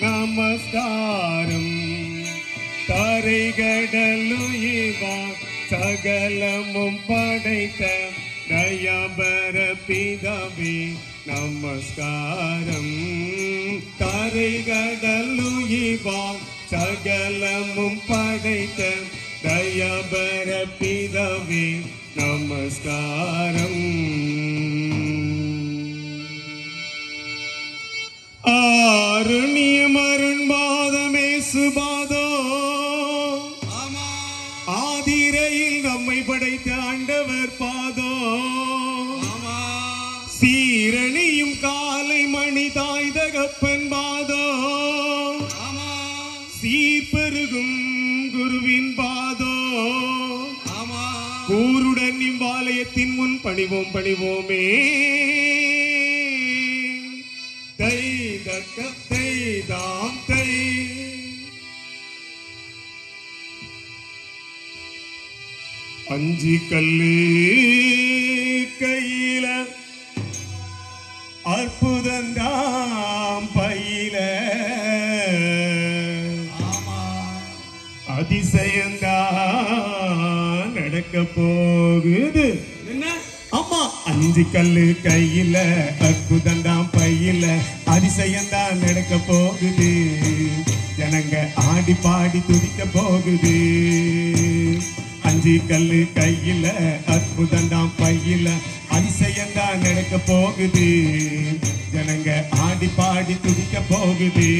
நமஸ்காரம். கரைகடலுயிவா சகலமும் படைத்த தயாபர பிதாவே நமஸ்காரம். கரைகடலுயிவா சகலமும் படைத்த தயாபர பிதாவே நமஸ்காரம். ஆருண்யம் அருண்பாதமே சுபாதோ ஆதிரையில் நம்மை படைத்த ஆண்டவர் பாதோ. சீரணியும் காலை மணி தாய் தகப்பன் பாதோ. சீர்பெருகும் குருவின் பாதோ. கூருடன் இவ்வாலயத்தின் முன் பணிவோம் பணிவோமே. தை தக்கத்தை தாம் தை. அஞ்சி கல்லு கையில அற்புதந்தாம் பையில அதிசயந்தான் நடக்க போகுது. அம்மா அஞ்சு கல்லு கையில அற்புதந்தாம் பையில அதிசயந்தான் நடக்க போகுது. ஜனங்க ஆடி பாடி துதிக்க போகுது. அஞ்சு கல்லு கையில அற்புதந்தாம் பையில அதிசயந்தான் நடக்க போகுது. ஜனங்க ஆடி பாடி துதிக்க போகுது.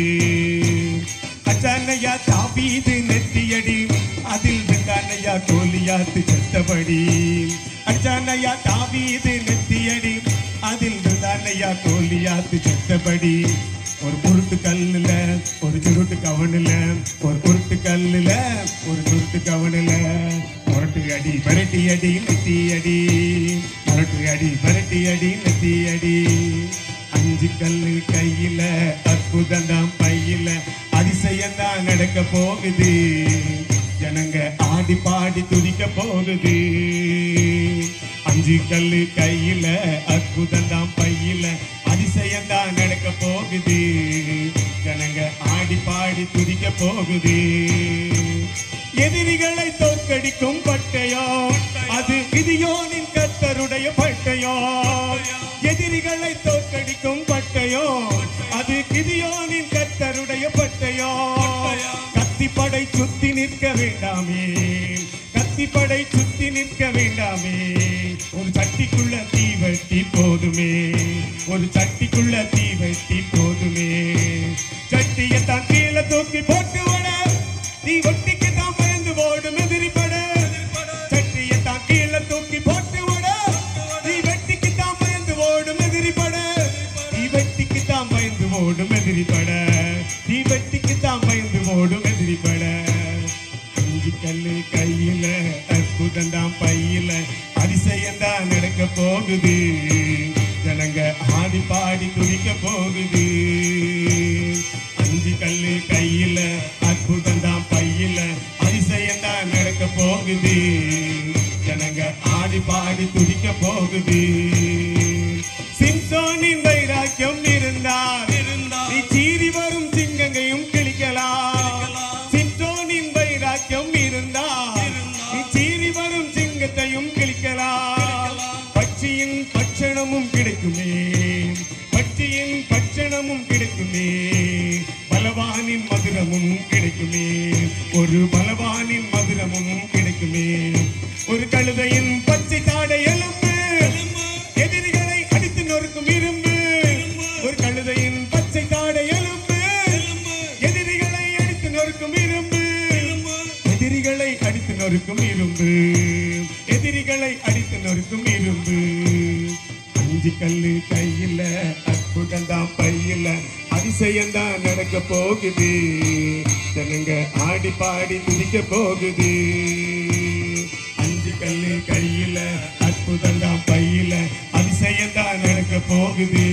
அச்சானையா தாவீது நெத்தியடி அதில் வெங்கானையா கோலியாத்து செத்தபடி. அச்சானையா தாவீது நெத்தியடி அதில் வெங்கானையா கோலியாத்து செத்தபடி. ஒரு குருட்டு கல்லுல ஒரு சுருட்டு கவனில ஒரு குருட்டு கல்லுல ஒரு சுருட்டு கவனில முரட்டு அடி பரட்டி அடி நெத்தி அடி. முரட்டு அடி பரட்டி அடி நெத்தி அடி. அஞ்சு கல்லு கையில அற்புதந்தாம் பையில அதிசயந்தான் நடக்க போகுது. ஜனங்க ஆடி பாடி துதிக்க போகுது. அஞ்சு கல்லு கையில அற்புதந்தாம் பையில அதிசயந்தான் நடக்க போகுது. ஜனங்க ஆடி பாடி துதிக்க போகுது. எதிரிகளை தோற்கடிக்கும் பட்டயோ அது கிதியோனின் கர்த்தருடைய பட்டயோ. எதிரிகளை தோற்கடிக்கும் பட்டயோ அது கிதியோனின் கர்த்தருடைய பட்டயோ. கத்திப்படை சுத்தி நிற்க வேண்டாமே. கத்திப்படை சுத்தி நிற்க வேண்டாமே. ஒரு சட்டிக்குள்ள தீ வெட்டி போதுமே. ஒரு சட்டிக்குள்ள தீ வெட்டி போதுமே. சட்டியை தான் கீழே தூக்கி போட்டு விட நீ ஒட்டிக்கு தான் பயந்து ஓடும் எதிரிப்பட. சட்டியை தான் கீழே தூக்கி போட்டு விட நீ வெட்டிக்கு தான் பயந்து ஓடும் எதிரிப்பட. நீ வெட்டிக்கு தான் பயந்து ஓடும் எதிரிப்பட. நீ வெட்டிக்கு தான் பயந்து ஓடும் எதிரிப்பட. அஞ்சு கல்லு கையில அற்புதந்தாம் பையில அதிசயந்தான் நடக்க போகுது. ஜனங்க ஆடி பாடி துதிக்க போகுது. அஞ்சு கல்லு கையில அற்புதந்தாம் பையில அதிசயந்தான் நடக்க போகுது. ஜனங்க ஆடி பாடி துதிக்க போகுது. சிம்சோனின் வைராக்கியம் இருந்தார் நீ சீறி வரும் சிங்கங்கையும் கிழிக்கலாம். சிம்சோனின் வைராக்கியம் இருந்தார் நீ சீறி வரும் சிங்கத்தையும் கிழிக்கலாம். பட்சியின் பட்சணமும் கிடைக்குமே. பட்சியின் பட்சணமும் கிடைக்குமே. பலவானின் மதுரமும் கிடைக்குமே. ஒரு பலவானின் மதுரமும் கிடைக்குமே. ஒரு கழுதையின் பச்சை தாடை எலும்பு எதிரிகளை அடித்து நொறுக்கும் இரும்பு. ஒரு கழுதையின் பச்சை தாடை எலும்பு எதிரிகளை அடித்து நொறுக்கும் இரும்பு. எதிரிகளை அடித்து நொறுக்கும் இரும்பு. எதிரிகளை அடித்து நொறுக்கும் இரும்பு. அஞ்சு கல்லு கையில அற்புதந்தாம் பையில அதிசயந்தான் நடக்க போகுது. ஜனங்க ஆடி பாடி துதிக்க போகுது. அஞ்சு கல்லு கையில அற்புதந்தாம் பையில அதிசயந்தான் நடக்க போகுது.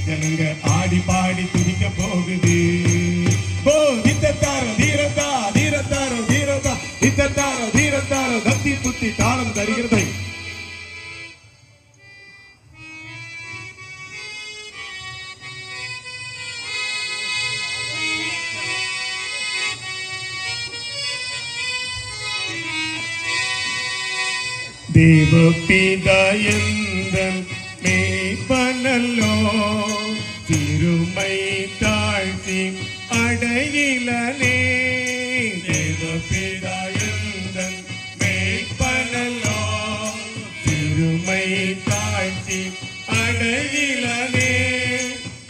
ஜனங்க ஆடி பாடி துதிக்க போகுது. தித்தத்தாரோ தீரத்தா தீரத்தாரோ தீரத்தா தித்தத்தாரோ தீரத்தாரோ தத்தி புத்தி தாளம் தருகிறதை. தேவபிதாயந்தன் மேய்ப்பனல்லோ திருமை தாழ்த்தி அடையிலனே தேவபிதாயந்தன் மேய்ப்பனல்லோ திருமை தாழ்த்தி அடையிலனே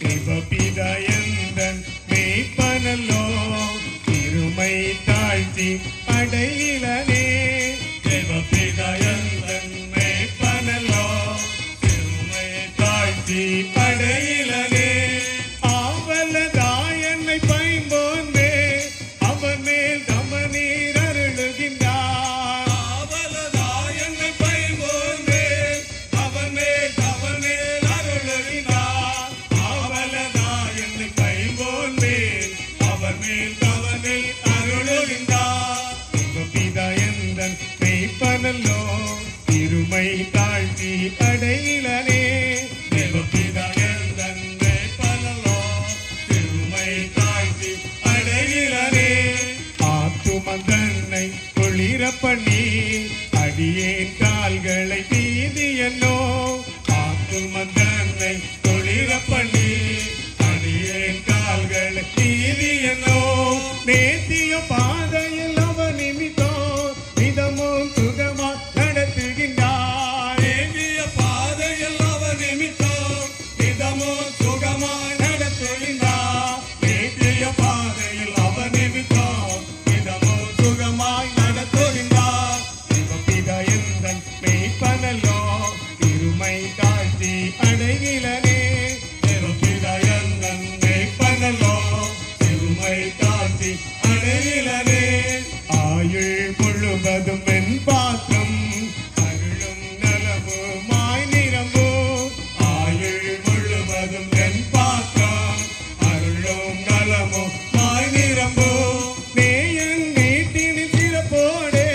தேவபிதாயந்தன் மேய்ப்பனல்லோ திருமை தாழ்த்தி அடையிலனே தேவபிதாயந்தன் மேய்ப்பனல்லோ திருமை தாழ்த்தி அடையிலனே ஆவலதாய் என்னை பைம்போன்பே அவன் மேல் தமநீர் அருளுகின்றார் ஆவலதாய் என்னை பைம்போன்பே அவன் மேல் தமநீர் அருளுகின்றார் ஆவலதாய் என்னை பைம்போன்பே அவன் மேல் தமநீர் அருளுகின்றார் தேவபிதாயந்தன் மேய்ப்பனல்லோ திருமை தாழ்த்தி அடையிலனே தேவபிதாயந்தன் மேய்ப்பனல்லோ திருமை தாழ்த்தி அடையிலனே ஆத்துமந்தன்னை குளிர பண்ணி அடியேன் கால்களை வீதியன்னோ ஆத்துமந்தன்னை குளிர பண்ணி அடியேன் கால்களை வீதியன்னோ நேத்திய பாதையில் அவன் நிமித்தோ மிதமும் சுகமா நடத்துகின்றார் நேத்திய பாதையில் அவன் நிமித்தோ மிதமும் சுகமா நடத்துகின்றார் நேத்திய பாதையில் அவன் நிமித்தோ மிதமும் சுகமாய் நடத்துகின்றார் தேவபிதாயந்தன் மேய்ப்பனல்லோ திருமை தாழ்த்தி அடையிலனே தேவபிதாயந்தன் மேய்ப்பனல்லோ திருமை தாழ்த்தி அடையிலனே ஆயுள் முழுவதும் வெண் பாத்திரம் அருளும் நலமுமாய் நிரம்போ ஆயுள் முழுவதும் வெண் பாத்திரம் அருளும் நலமுமாய் நிரம்போ மேயன் வீட்டினில் சிறப்போடே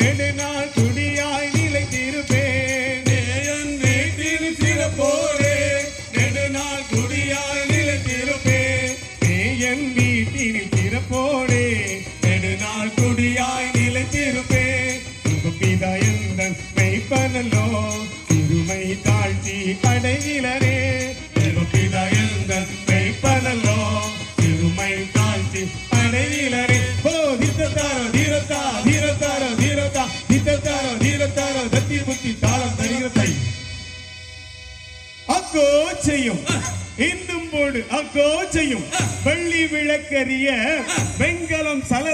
நெடுநாள் குடியாய் நிலைத்திருப்பேன் மேயன் வீட்டினில் சிறப்போடே நெடுநாள் குடியாய் நிலைத்திருப்பேன் மேயன் வீட்டினில் சிறப்போடே நெடுநாள் குடியாய் நிலைத்திருப்பேன் தேவபிதாயந்தன் மேய்ப்பனல்லோ திருமை தாழ்த்தி அடையிலனே தேவபிதாயந்தன் மேய்ப்பனல்லோ திருமை தாழ்த்தி அடையிலனே ஓ தீர்த்தாரோ தீரத்தா தீரத்தாரோ தீரத்தா தீர்த்தாரோ தீரத்தாரோ தத்தி புத்தி தாளம் தரிகத்தை அக்கோ செய்யும் இன்னும் போடு அக்கோ செய்யும் வெள்ளி விளக்கரிய வெங்கலம் சல